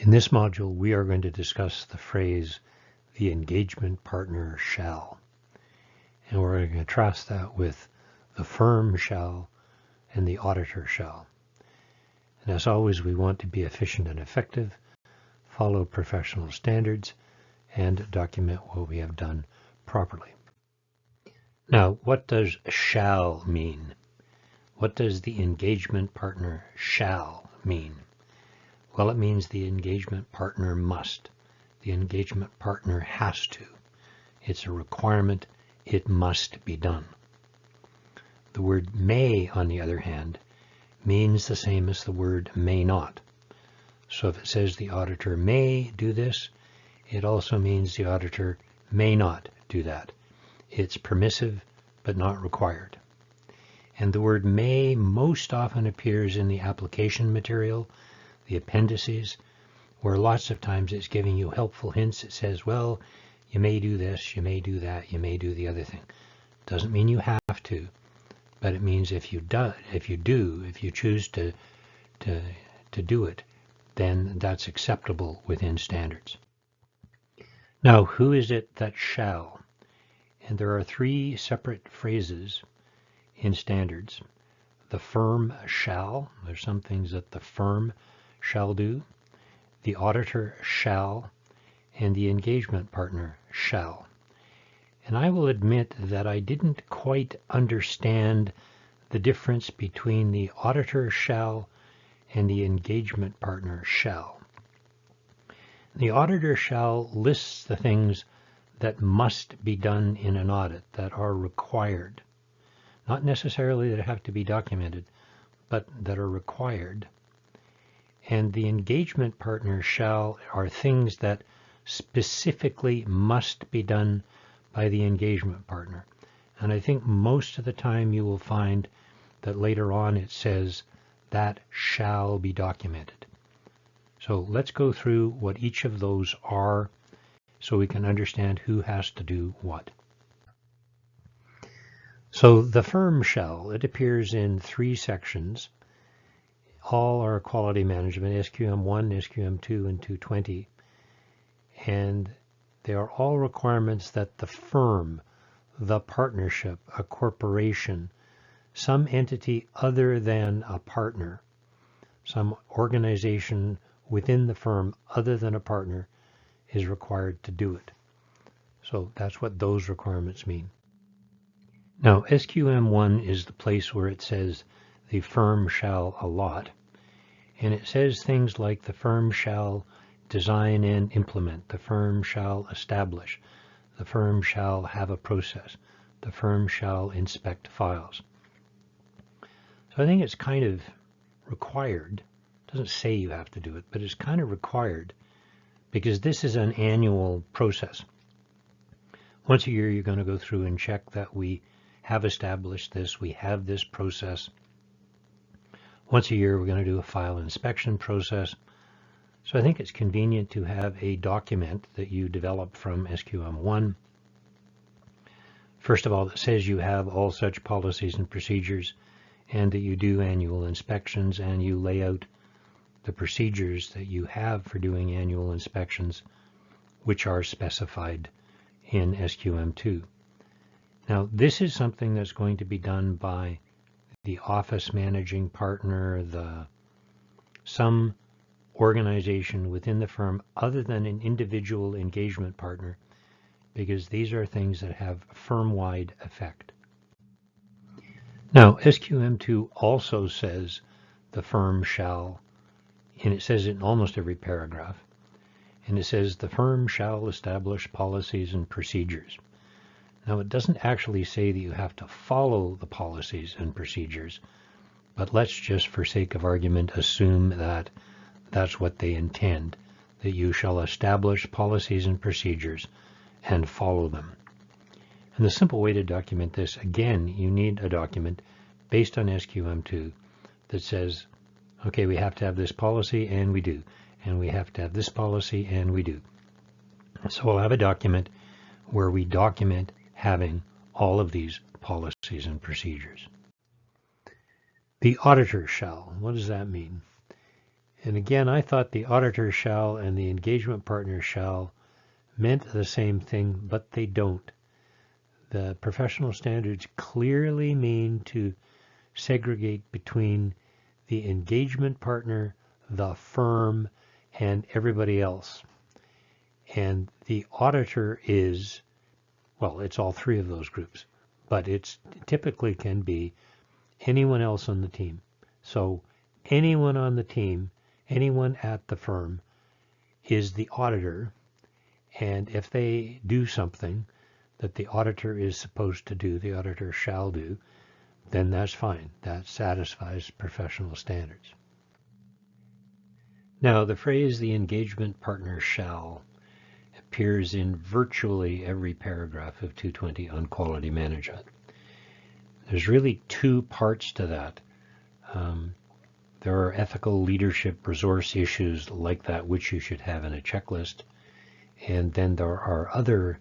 In this module, we are going to discuss the phrase, the engagement partner shall. And we're going to contrast that with the firm shall and the auditor shall. And as always, we want to be efficient and effective, follow professional standards, and document what we have done properly. Now, what does shall mean? What does the engagement partner shall mean? Well, it means the engagement partner must. The engagement partner has to. It's a requirement. It must be done. The word may, on the other hand, means the same as the word may not. So if it says the auditor may do this, it also means the auditor may not do that. It's permissive, but not required. And the word may most often appears in the application material, the appendices, where lots of times it's giving you helpful hints. It says, well, you may do this, you may do that, you may do the other thing. Doesn't mean you have to, but it means if you choose to do it, then that's acceptable within standards. Now, who is it that shall? And there are three separate phrases in standards. The firm shall, there's some things that the firm shall do, the auditor shall, and the engagement partner shall. And I will admit that I didn't quite understand the difference between the auditor shall and the engagement partner shall. The auditor shall lists the things that must be done in an audit, that are required. Not necessarily that have to be documented, but that are required. And the engagement partner shall are things that specifically must be done by the engagement partner. And I think most of the time you will find that later on it says that shall be documented. So let's go through what each of those are so we can understand who has to do what. So the firm shall, it appears in three sections. All are quality management, SQM1, SQM2, and 220. And they are all requirements that the firm, the partnership, a corporation, some entity other than a partner, some organization within the firm other than a partner is required to do it. So that's what those requirements mean. Now, SQM1 is the place where it says the firm shall allot. And it says things like the firm shall design and implement, the firm shall establish, the firm shall have a process, the firm shall inspect files. So I think it's kind of required. It doesn't say you have to do it, but it's kind of required because this is an annual process. Once a year, you're going to go through and check that we have established this, we have this process. Once a year, we're going to do a file inspection process. So I think it's convenient to have a document that you develop from SQM1. First of all, that says you have all such policies and procedures and that you do annual inspections and you lay out the procedures that you have for doing annual inspections, which are specified in SQM2. Now, this is something that's going to be done by the office managing partner, some organization within the firm other than an individual engagement partner, because these are things that have firm-wide effect. Now, SQM2 also says the firm shall, and it says it in almost every paragraph, and it says the firm shall establish policies and procedures. Now, it doesn't actually say that you have to follow the policies and procedures, but let's just, for sake of argument, assume that that's what they intend, that you shall establish policies and procedures and follow them. And the simple way to document this, again, you need a document based on SQM2 that says, okay, we have to have this policy, and we do, and we have to have this policy, and we do. So we'll have a document where we document having all of these policies and procedures. The auditor shall, what does that mean? And again, I thought the auditor shall and the engagement partner shall meant the same thing, but they don't. The professional standards clearly mean to segregate between the engagement partner, the firm, and everybody else. And the auditor is, well, it's all three of those groups, but it's typically can be anyone else on the team. So anyone on the team, anyone at the firm is the auditor, and if they do something that the auditor is supposed to do, the auditor shall do, then that's fine. That satisfies professional standards. Now, the phrase the engagement partner shall appears in virtually every paragraph of 220 on quality management. There's really two parts to that. There are ethical leadership resource issues like that which you should have in a checklist. And then there are other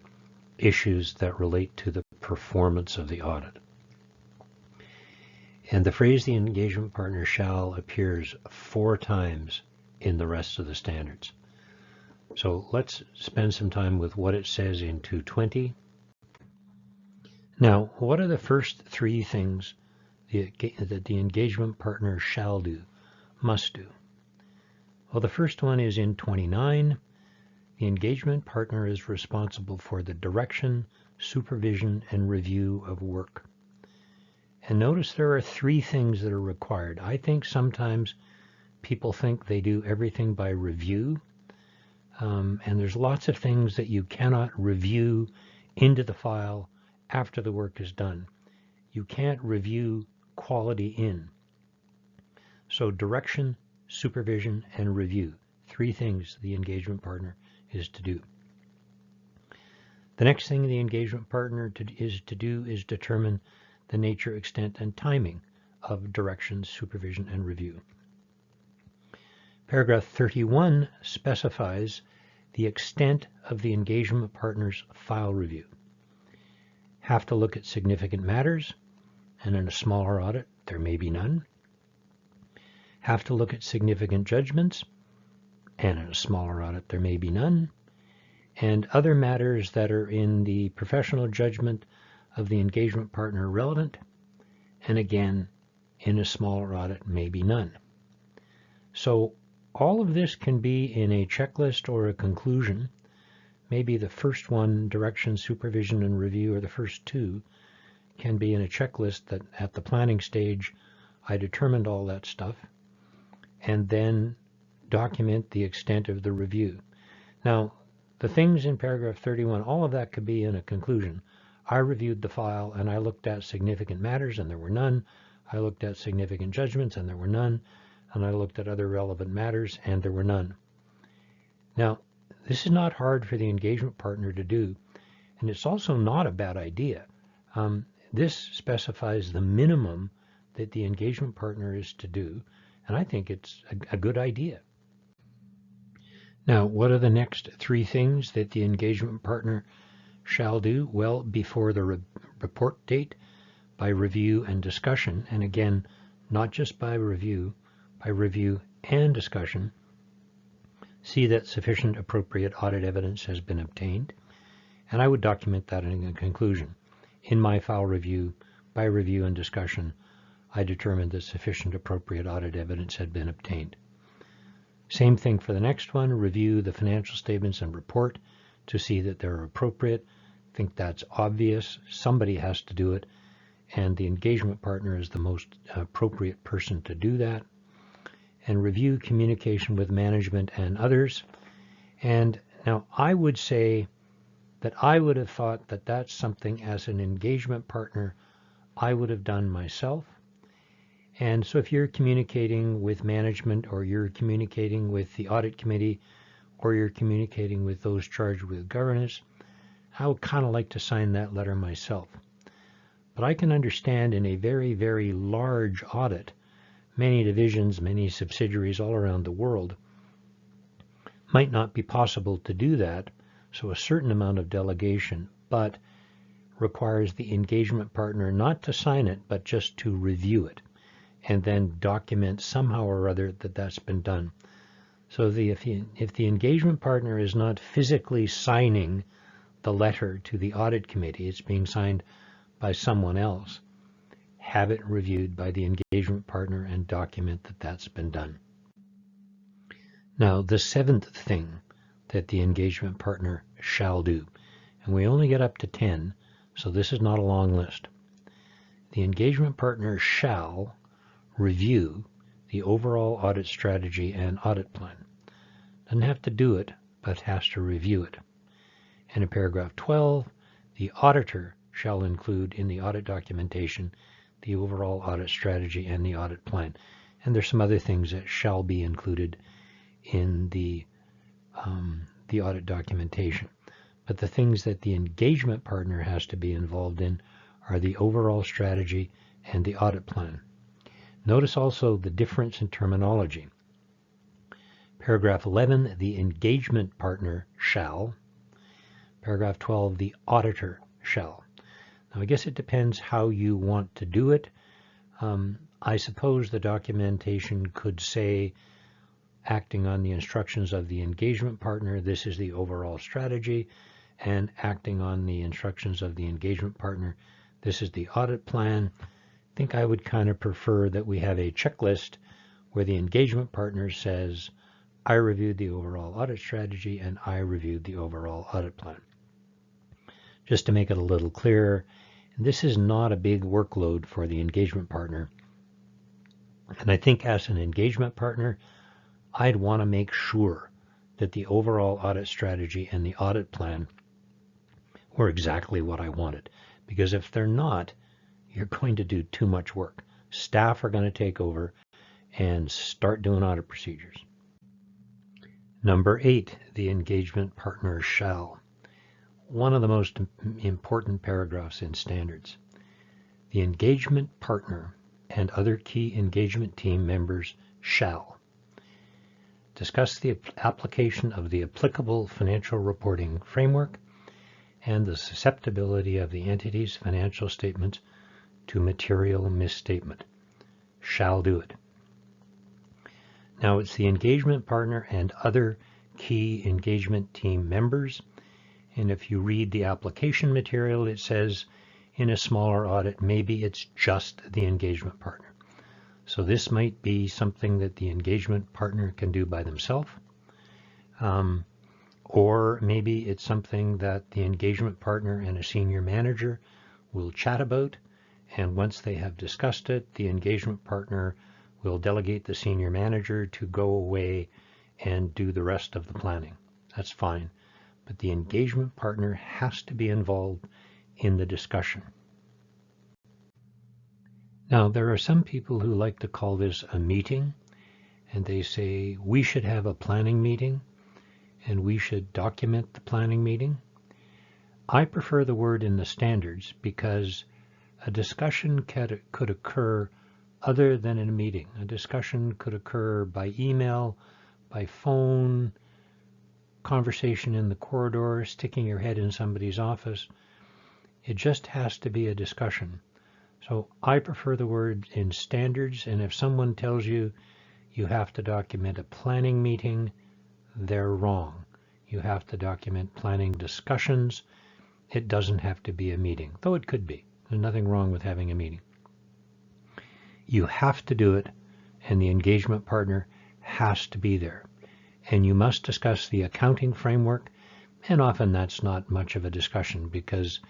issues that relate to the performance of the audit. And the phrase the engagement partner shall appears 4 times in the rest of the standards. So let's spend some time with what it says in 220. Now, what are the first 3 things that the engagement partner shall do, must do? Well, the first one is in 29. The engagement partner is responsible for the direction, supervision, and review of work. And notice there are 3 things that are required. I think sometimes people think they do everything by review, and there's lots of things that you cannot review into the file after the work is done. You can't review quality in. So direction, supervision, and review. 3 things the engagement partner is to do. The next thing the engagement partner is to do is determine the nature, extent, and timing of direction, supervision, and review. Paragraph 31 specifies the extent of the engagement partner's file review. Have to look at significant matters, and in a smaller audit, there may be none. Have to look at significant judgments, and in a smaller audit, there may be none. And other matters that are in the professional judgment of the engagement partner relevant, and again, in a smaller audit, may be none. So all of this can be in a checklist or a conclusion. Maybe the first one, direction, supervision, and review, or the first 2, can be in a checklist that at the planning stage, I determined all that stuff, and then document the extent of the review. Now, the things in paragraph 31, all of that could be in a conclusion. I reviewed the file, and I looked at significant matters, and there were none. I looked at significant judgments, and there were none. And I looked at other relevant matters, and there were none. Now, this is not hard for the engagement partner to do, and it's also not a bad idea. This specifies the minimum that the engagement partner is to do, and I think it's a good idea. Now, what are the next 3 things that the engagement partner shall do? Well, before the report date, by review and discussion, and again, not just by review and discussion, see that sufficient appropriate audit evidence has been obtained, and I would document that in a conclusion. In my file review, by review and discussion, I determined that sufficient appropriate audit evidence had been obtained. Same thing for the next one, review the financial statements and report to see that they're appropriate. I think that's obvious. Somebody has to do it, and the engagement partner is the most appropriate person to do that. And review communication with management and others. And now I would say that I would have thought that that's something as an engagement partner I would have done myself. And so if you're communicating with management, or you're communicating with the audit committee, or you're communicating with those charged with governance, I would kind of like to sign that letter myself. But I can understand in a very, very large audit, many divisions, many subsidiaries all around the world, might not be possible to do that, so a certain amount of delegation, but requires the engagement partner not to sign it, but just to review it. and then document somehow or other that that's been done. So if the engagement partner is not physically signing the letter to the audit committee, it's being signed by someone else, have it reviewed by the engagement partner and document that that's been done. Now, the seventh thing that the engagement partner shall do, and we only get up to 10, so this is not a long list. The engagement partner shall review the overall audit strategy and audit plan. Doesn't have to do it, but has to review it. And in paragraph 12, the auditor shall include in the audit documentation the overall audit strategy and the audit plan. And there's some other things that shall be included in the audit documentation. But the things that the engagement partner has to be involved in are the overall strategy and the audit plan. Notice also the difference in terminology. Paragraph 11, the engagement partner shall. Paragraph 12, the auditor shall. Now, I guess it depends how you want to do it. I suppose the documentation could say, acting on the instructions of the engagement partner, this is the overall strategy, and acting on the instructions of the engagement partner, this is the audit plan. I think I would kind of prefer that we have a checklist where the engagement partner says, I reviewed the overall audit strategy and I reviewed the overall audit plan. Just to make it a little clearer, this is not a big workload for the engagement partner. And I think as an engagement partner, I'd want to make sure that the overall audit strategy and the audit plan were exactly what I wanted. Because if they're not, you're going to do too much work. Staff are going to take over and start doing audit procedures. Number 8, the engagement partner shall. One of the most important paragraphs in standards. The engagement partner and other key engagement team members shall discuss the application of the applicable financial reporting framework and the susceptibility of the entity's financial statements to material misstatement. Shall do it. Now it's the engagement partner and other key engagement team members. And if you read the application material, it says in a smaller audit, maybe it's just the engagement partner. So this might be something that the engagement partner can do by themselves. Or maybe it's something that the engagement partner and a senior manager will chat about. And once they have discussed it, the engagement partner will delegate the senior manager to go away and do the rest of the planning. That's fine. But the engagement partner has to be involved in the discussion. Now, there are some people who like to call this a meeting, and they say we should have a planning meeting and we should document the planning meeting. I prefer the word in the standards because a discussion could occur other than in a meeting. A discussion could occur by email, by phone, conversation in the corridor, sticking your head in somebody's office. It just has to be a discussion. So I prefer the word in standards, and if someone tells you you have to document a planning meeting, they're wrong. You have to document planning discussions. It doesn't have to be a meeting, though it could be. There's nothing wrong with having a meeting. You have to do it, and the engagement partner has to be there. And you must discuss the accounting framework, and often that's not much of a discussion because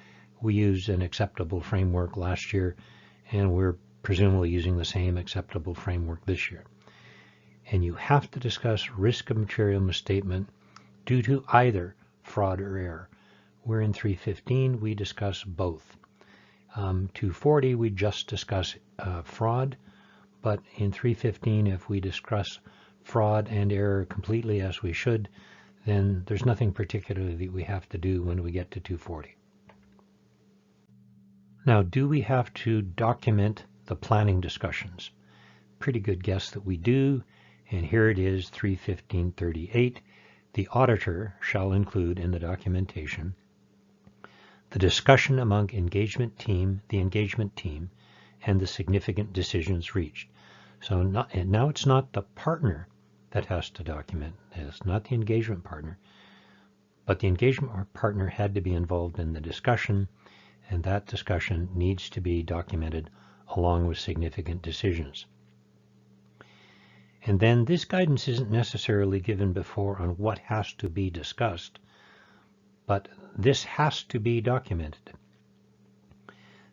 we used an acceptable framework last year, and we're presumably using the same acceptable framework this year. And you have to discuss risk of material misstatement due to either fraud or error. We're in 315, we discuss both. 240, we just discuss fraud, but in 315, if we discuss fraud and error completely as we should, then there's nothing particularly that we have to do when we get to 240. Now, do we have to document the planning discussions? Pretty good guess that we do, and here it is, 315.38. The auditor shall include in the documentation the discussion among the engagement team, and the significant decisions reached. So now it's not the partner that has to document this, not the engagement partner, but the engagement partner had to be involved in the discussion, and that discussion needs to be documented along with significant decisions. And then this guidance isn't necessarily given before on what has to be discussed, but this has to be documented.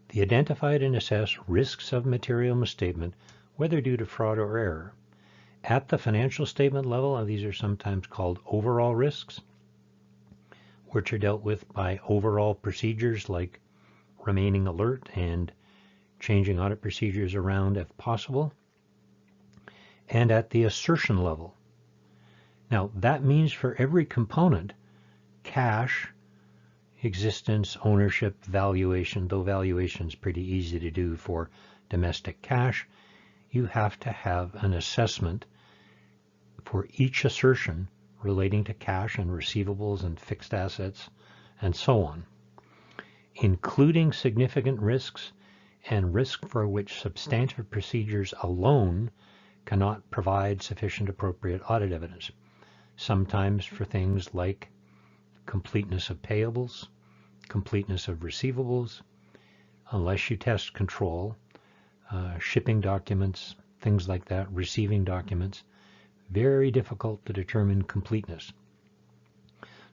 The identified and assessed risks of material misstatement, whether due to fraud or error, at the financial statement level, and these are sometimes called overall risks, which are dealt with by overall procedures like remaining alert and changing audit procedures around if possible, and at the assertion level. Now, that means for every component, cash, existence, ownership, valuation, though valuation is pretty easy to do for domestic cash, you have to have an assessment for each assertion relating to cash and receivables and fixed assets and so on, including significant risks and risk for which substantive procedures alone cannot provide sufficient appropriate audit evidence, sometimes for things like completeness of payables, completeness of receivables, unless you test control, shipping documents, things like that, receiving documents, very difficult to determine completeness.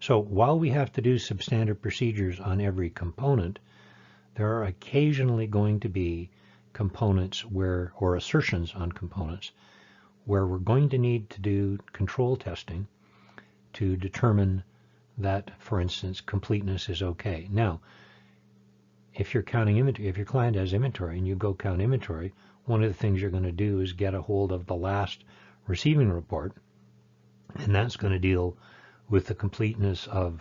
So while we have to do substantive procedures on every component, there are occasionally going to be components where, or assertions on components, where we're going to need to do control testing to determine that, for instance, completeness is okay. Now, if you're counting inventory, if your client has inventory and you go count inventory, one of the things you're going to do is get a hold of the last receiving report, and that's going to deal with the completeness of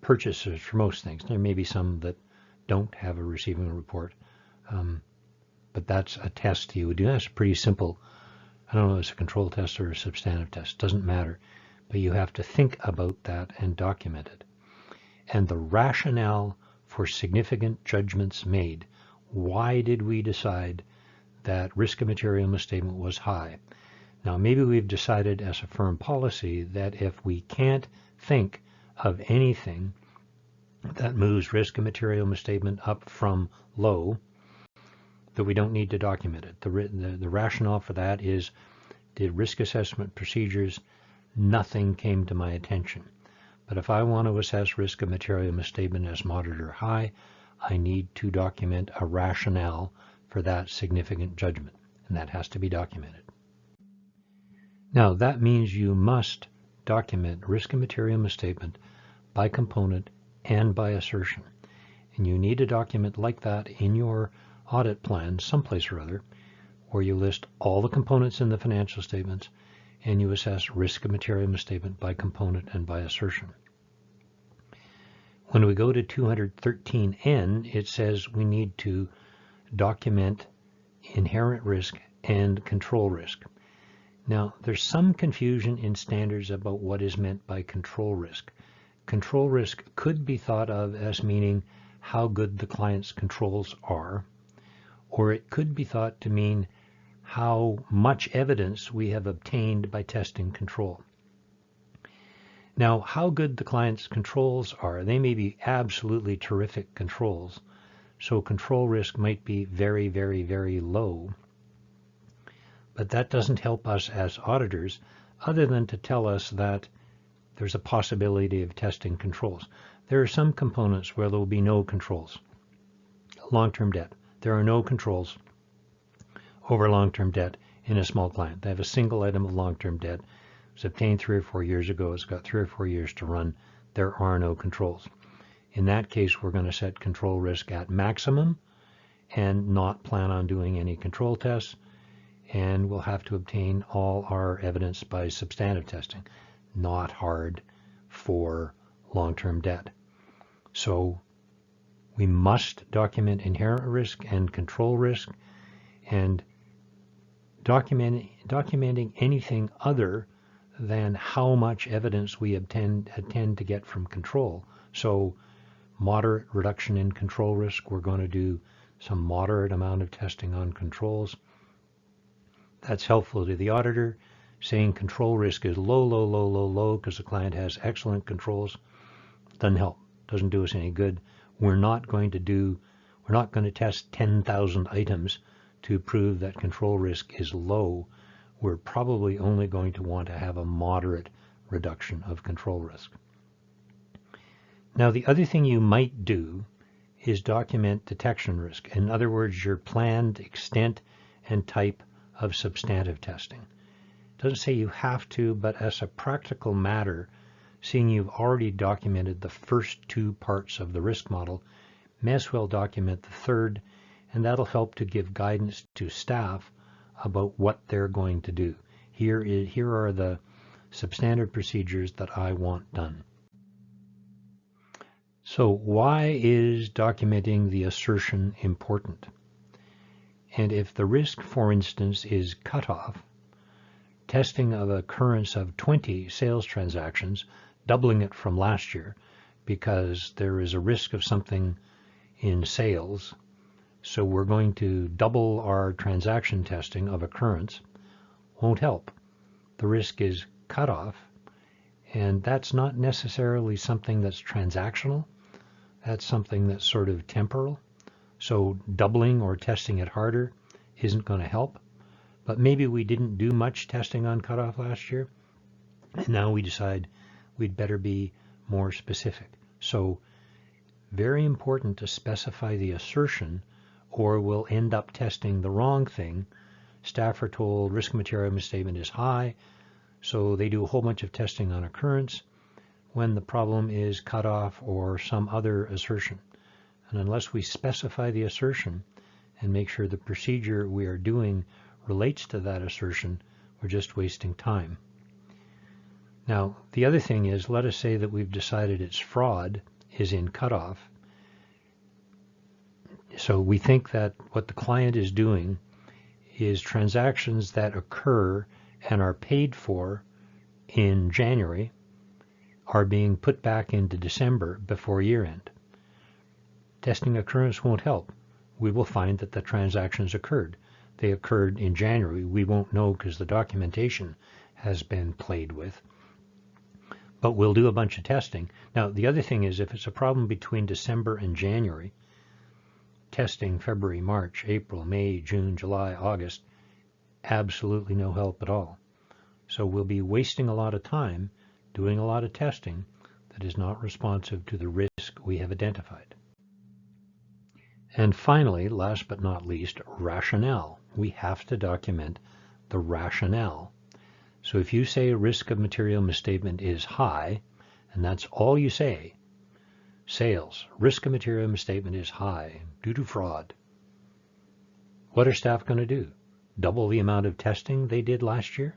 purchases for most things. There may be some that don't have a receiving report, but that's a test you would do. That's pretty simple. I don't know if it's a control test or a substantive test. Doesn't matter. But you have to think about that and document it. And the rationale for significant judgments made. Why did we decide that risk of material misstatement was high? Now, maybe we've decided as a firm policy that if we can't think of anything that moves risk of material misstatement up from low, that we don't need to document it. The rationale for that is, did risk assessment procedures, nothing came to my attention. But if I want to assess risk of material misstatement as moderate or high, I need to document a rationale for that significant judgment, and that has to be documented. Now, that means you must document risk of material misstatement by component and by assertion. And you need a document like that in your audit plan someplace or other, where you list all the components in the financial statements and you assess risk of material misstatement by component and by assertion. When we go to 213N, it says we need to document inherent risk and control risk. Now, there's some confusion in standards about what is meant by control risk. Control risk could be thought of as meaning how good the client's controls are, or it could be thought to mean how much evidence we have obtained by testing control. Now, how good the client's controls are, they may be absolutely terrific controls, so control risk might be very, very, very low. But that doesn't help us as auditors, other than to tell us that there's a possibility of testing controls. There are some components where there will be no controls. Long-term debt. There are no controls over long-term debt in a small client. They have a single item of long-term debt. It was obtained 3 or 4 years ago. It's got 3 or 4 years to run. There are no controls. In that case, we're going to set control risk at maximum and not plan on doing any control tests. And we'll have to obtain all our evidence by substantive testing. Not hard for long-term debt. So we must document inherent risk and control risk, and documenting anything other than how much evidence we tend to get from control. So moderate reduction in control risk, we're going to do some moderate amount of testing on controls. That's helpful to the auditor. Saying control risk is low, low, low, low, low because the client has excellent controls doesn't help. Doesn't do us any good. We're not going to test 10,000 items to prove that control risk is low. We're probably only going to want to have a moderate reduction of control risk. Now, the other thing you might do is document detection risk. In other words, your planned extent and type of substantive testing. It doesn't say you have to, but as a practical matter, seeing you've already documented the first two parts of the risk model, may as well document the third, and that'll help to give guidance to staff about what they're going to do. Here are the substandard procedures that I want done. So why is documenting the assertion important? And if the risk, for instance, is cutoff, testing of occurrence of 20 sales transactions, doubling it from last year, because there is a risk of something in sales, so we're going to double our transaction testing of occurrence, won't help. The risk is cutoff, and that's not necessarily something that's transactional. That's something that's sort of temporal. So doubling or testing it harder isn't going to help. But maybe we didn't do much testing on cutoff last year, and now we decide we'd better be more specific. So very important to specify the assertion, or we'll end up testing the wrong thing. Staff are told risk material misstatement is high, so they do a whole bunch of testing on occurrence when the problem is cutoff or some other assertion. And unless we specify the assertion and make sure the procedure we are doing relates to that assertion, we're just wasting time. Now, the other thing is, let us say that we've decided it's fraud is in cutoff. So we think that what the client is doing is transactions that occur and are paid for in January are being put back into December before year end. Testing occurrence won't help. We will find that the transactions occurred. They occurred in January. We won't know because the documentation has been played with. But we'll do a bunch of testing. Now, the other thing is, if it's a problem between December and January, testing February, March, April, May, June, July, August, absolutely no help at all. So we'll be wasting a lot of time doing a lot of testing that is not responsive to the risk we have identified. And finally, last but not least, rationale. We have to document the rationale. So if you say risk of material misstatement is high, and that's all you say, sales, risk of material misstatement is high due to fraud, what are staff going to do? Double the amount of testing they did last year?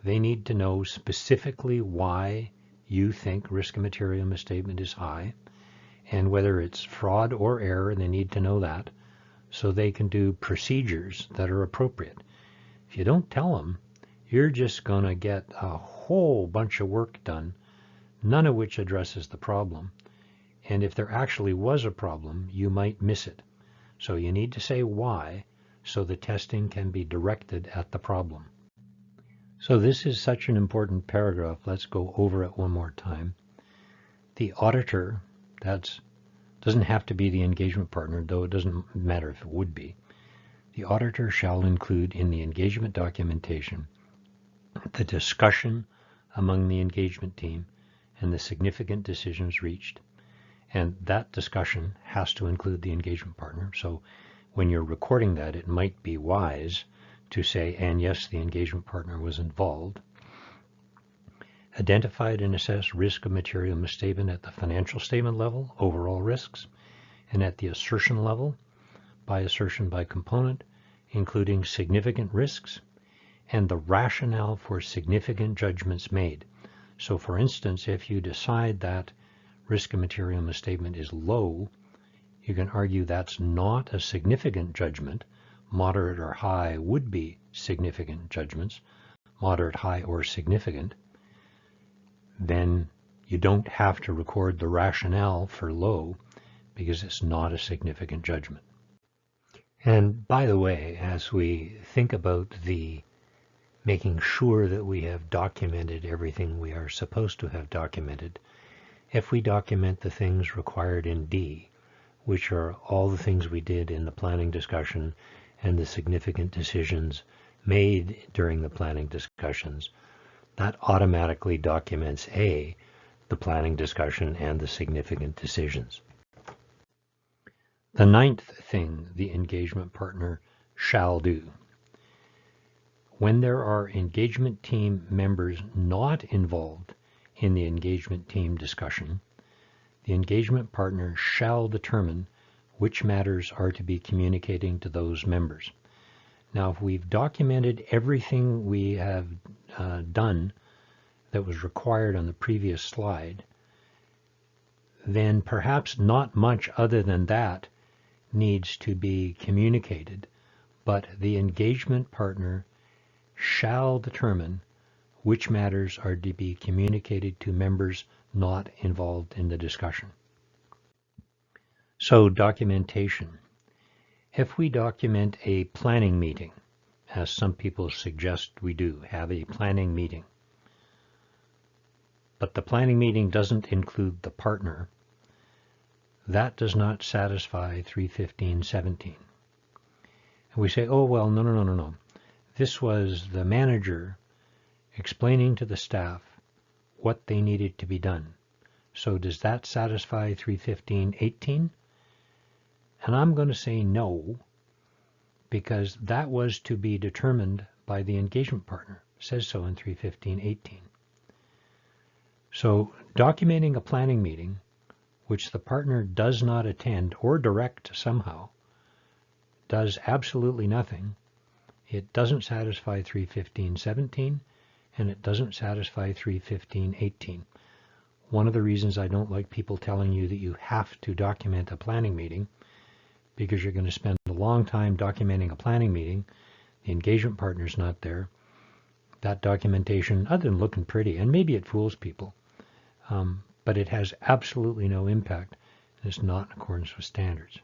They need to know specifically why you think risk of material misstatement is high, and whether it's fraud or error, they need to know that, so they can do procedures that are appropriate. If you don't tell them, you're just going to get a whole bunch of work done, none of which addresses the problem. And if there actually was a problem, you might miss it. So you need to say why, so the testing can be directed at the problem. So this is such an important paragraph. Let's go over it one more time. The auditor, doesn't have to be the engagement partner, though it doesn't matter if it would be. The auditor shall include in the engagement documentation the discussion among the engagement team and the significant decisions reached. And that discussion has to include the engagement partner. So when you're recording that, it might be wise to say, and yes, the engagement partner was involved. Identified and assess risk of material misstatement at the financial statement level, overall risks, and at the assertion level, by assertion by component, including significant risks, and the rationale for significant judgments made. So for instance, if you decide that risk of material misstatement is low, you can argue that's not a significant judgment. Moderate or high would be significant judgments, moderate, high, or significant. Then you don't have to record the rationale for low because it's not a significant judgment. And by the way, as we think about the making sure that we have documented everything we are supposed to have documented, if we document the things required in D, which are all the things we did in the planning discussion and the significant decisions made during the planning discussions, that automatically documents A, the planning discussion and the significant decisions. The ninth thing the engagement partner shall do. When there are engagement team members not involved in the engagement team discussion, the engagement partner shall determine which matters are to be communicating to those members. Now, if we've documented everything we have done that was required on the previous slide, then perhaps not much other than that needs to be communicated, but the engagement partner shall determine which matters are to be communicated to members not involved in the discussion. So documentation. If we document a planning meeting, as some people suggest we do, have a planning meeting, but the planning meeting doesn't include the partner, that does not satisfy 315.17. And we say, oh, well, no. This was the manager explaining to the staff what they needed to be done. So does that satisfy 315.18? And I'm going to say no, because that was to be determined by the engagement partner. It says so in 315.18. So documenting a planning meeting, which the partner does not attend or direct somehow, does absolutely nothing. It doesn't satisfy 315.17, and it doesn't satisfy 315.18. One of the reasons I don't like people telling you that you have to document a planning meeting, because you're going to spend a long time documenting a planning meeting, the engagement partner's not there, that documentation, other than looking pretty, and maybe it fools people, but it has absolutely no impact, and it's not in accordance with standards.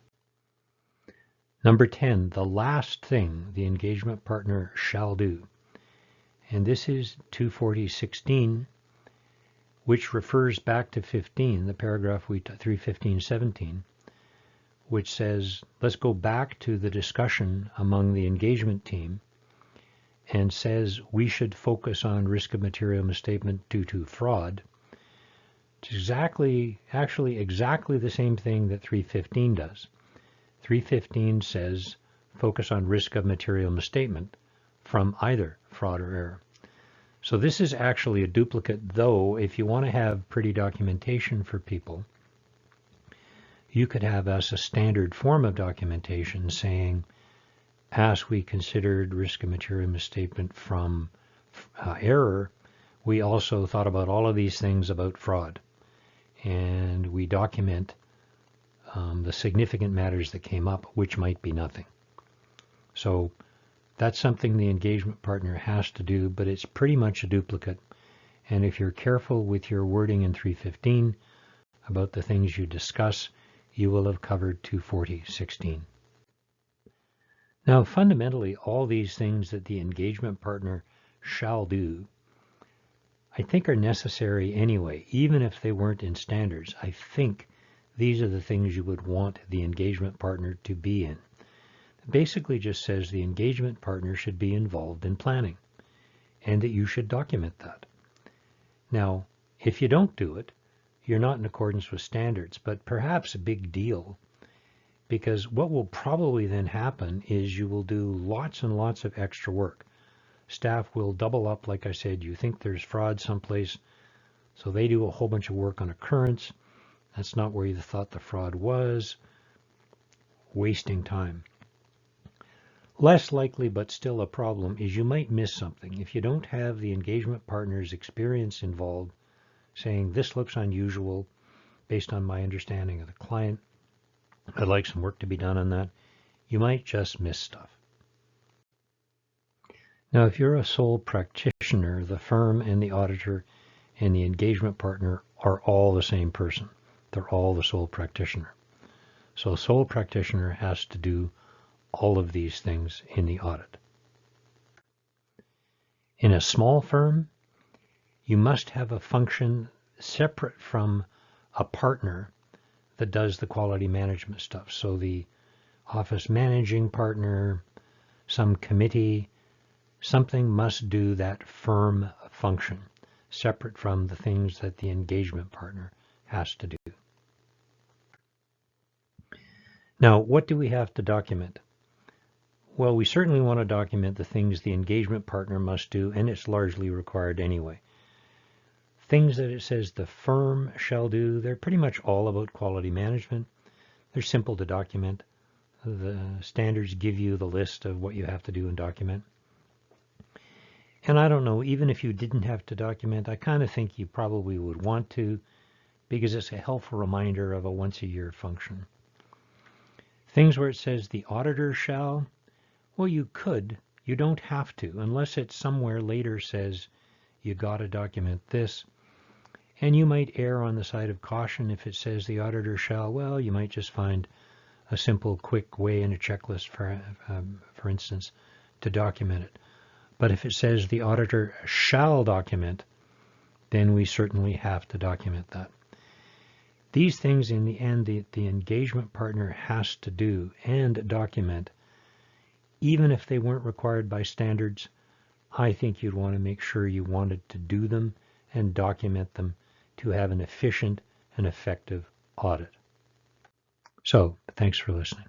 Number 10, the last thing the engagement partner shall do, and this is 240.16, which refers back to 15, the paragraph 315.17, which says, let's go back to the discussion among the engagement team, and says we should focus on risk of material misstatement due to fraud. It's actually exactly the same thing that 315 does. 315 says focus on risk of material misstatement from either fraud or error. So this is actually a duplicate, though if you want to have pretty documentation for people, you could have as a standard form of documentation saying, as we considered risk of material misstatement from error, we also thought about all of these things about fraud. And we document the significant matters that came up, which might be nothing. So that's something the engagement partner has to do, but it's pretty much a duplicate. And if you're careful with your wording in 315 about the things you discuss, you will have covered 240.16. Now, fundamentally, all these things that the engagement partner shall do, I think are necessary anyway, even if they weren't in standards. I think these are the things you would want the engagement partner to be in. It basically just says the engagement partner should be involved in planning and that you should document that. Now, if you don't do it, you're not in accordance with standards, but perhaps a big deal, because what will probably then happen is you will do lots and lots of extra work. Staff will double up, like I said, you think there's fraud someplace, so they do a whole bunch of work on occurrence. That's not where you thought the fraud was. Wasting time. Less likely, but still a problem, is you might miss something. If you don't have the engagement partner's experience involved, saying this looks unusual based on my understanding of the client, I'd like some work to be done on that, you might just miss stuff. Now, if you're a sole practitioner, the firm and the auditor and the engagement partner are all the same person. They're all the sole practitioner. So a sole practitioner has to do all of these things in the audit. In a small firm, you must have a function separate from a partner that does the quality management stuff. So the office managing partner, some committee, something must do that firm function separate from the things that the engagement partner has to do. Now, what do we have to document? Well, we certainly want to document the things the engagement partner must do, and it's largely required anyway. Things that it says the firm shall do, they're pretty much all about quality management. They're simple to document. The standards give you the list of what you have to do and document. And I don't know, even if you didn't have to document, I kind of think you probably would want to, because it's a helpful reminder of a once-a-year function. Things where it says the auditor shall, well, you could. You don't have to, unless it somewhere later says you got to document this. And you might err on the side of caution if it says the auditor shall. Well, you might just find a simple, quick way in a checklist, for instance, to document it. But if it says the auditor shall document, then we certainly have to document that. These things, in the end, the engagement partner has to do and document. Even if they weren't required by standards, I think you'd want to make sure you wanted to do them and document them to have an efficient and effective audit. So, thanks for listening.